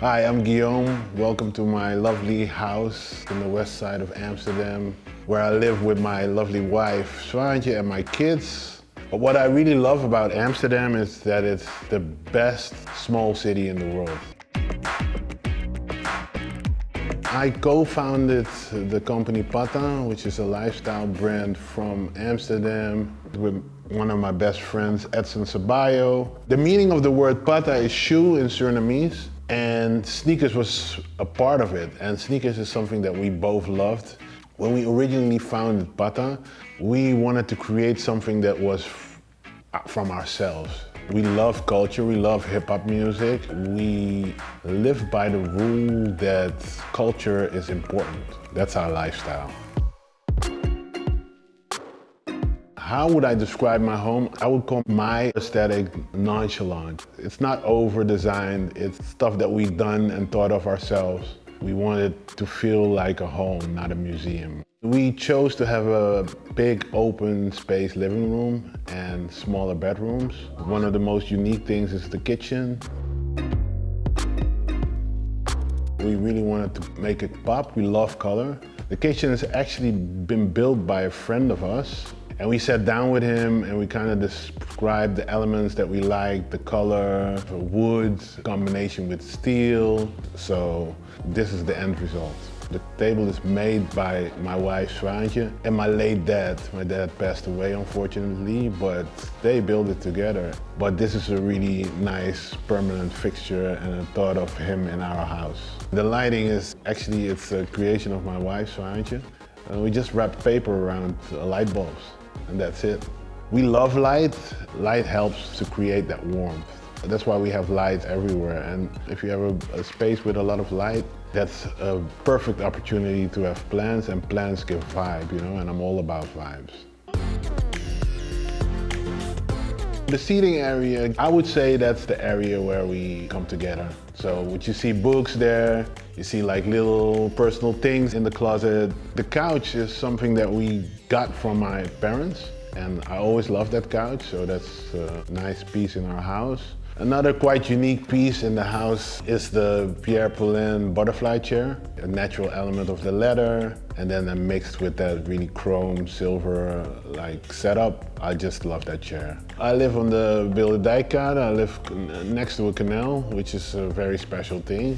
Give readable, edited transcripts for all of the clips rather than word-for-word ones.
Hi, I'm Guillaume. Welcome to my lovely house in the west side of Amsterdam, where I live with my lovely wife, Zwaantje, and my kids. But what I really love about Amsterdam is that it's the best small city in the world. I co-founded the company Patta, which is a lifestyle brand from Amsterdam, with one of my best friends, Edson Sabayo. The meaning of the word Patta is shoe in Surinamese, and sneakers was a part of it. And sneakers is something that we both loved. When we originally founded Patta, we wanted to create something that was from ourselves. We love culture, we love hip-hop music. We live by the rule that culture is important. That's our lifestyle. How would I describe my home? I would call my aesthetic nonchalant. It's not over-designed, it's stuff that we've done and thought of ourselves. We wanted to feel like a home, not a museum. We chose to have a big open space living room and smaller bedrooms. One of the most unique things is the kitchen. We really wanted to make it pop. We love color. The kitchen has actually been built by a friend of us. And we sat down with him and we kind of described the elements that we liked, the color, the wood, combination with steel. So this is the end result. The table is made by my wife, Zwaantje, and my late dad. My dad passed away, unfortunately, but they built it together. But this is a really nice permanent fixture and a thought of him in our house. The lighting is actually, it's a creation of my wife, Zwaantje. We just wrapped paper around light bulbs, and that's it. We love light. Light helps to create that warmth. That's why we have lights everywhere. And if you have a space with a lot of light, that's a perfect opportunity to have plants, and plants give vibe, you know, and I'm all about vibes. The seating area, I would say that's the area where we come together. So would you see books there, you see like little personal things in the closet. The couch is something that we got from my parents, and I always loved that couch, so that's a nice piece in our house. Another quite unique piece in the house is the Pierre Paulin butterfly chair, a natural element of the leather, and then mixed with that really chrome silver like setup. I just love that chair. I live on the Bilderdijkkade. I live next to a canal, which is a very special thing.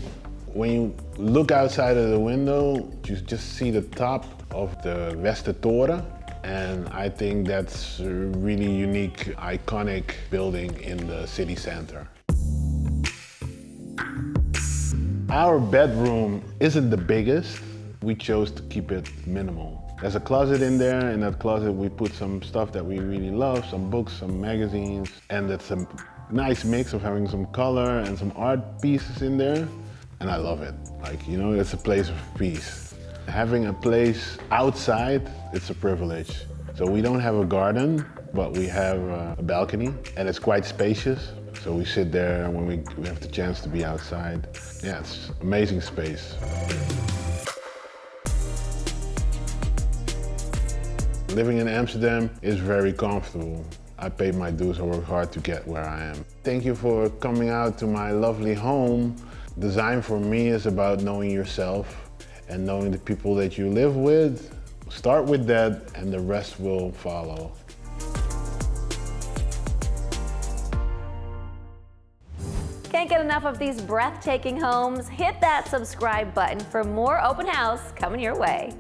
When you look outside of the window, you just see the top of the Westertoren. And I think that's a really unique, iconic building in the city center. Our bedroom isn't the biggest. We chose to keep it minimal. There's a closet in there. In that closet, we put some stuff that we really love, some books, some magazines, and it's a nice mix of having some color and some art pieces in there. And I love it. Like, you know, it's a place of peace. Having a place outside, it's a privilege. So we don't have a garden, but we have a balcony, and it's quite spacious. So we sit there when we have the chance to be outside. Yeah, it's amazing space. Living in Amsterdam is very comfortable. I paid my dues, I worked hard to get where I am. Thank you for coming out to my lovely home. Design for me is about knowing yourself and knowing the people that you live with. Start with that and the rest will follow. Can't get enough of these breathtaking homes? Hit that subscribe button for more open house coming your way.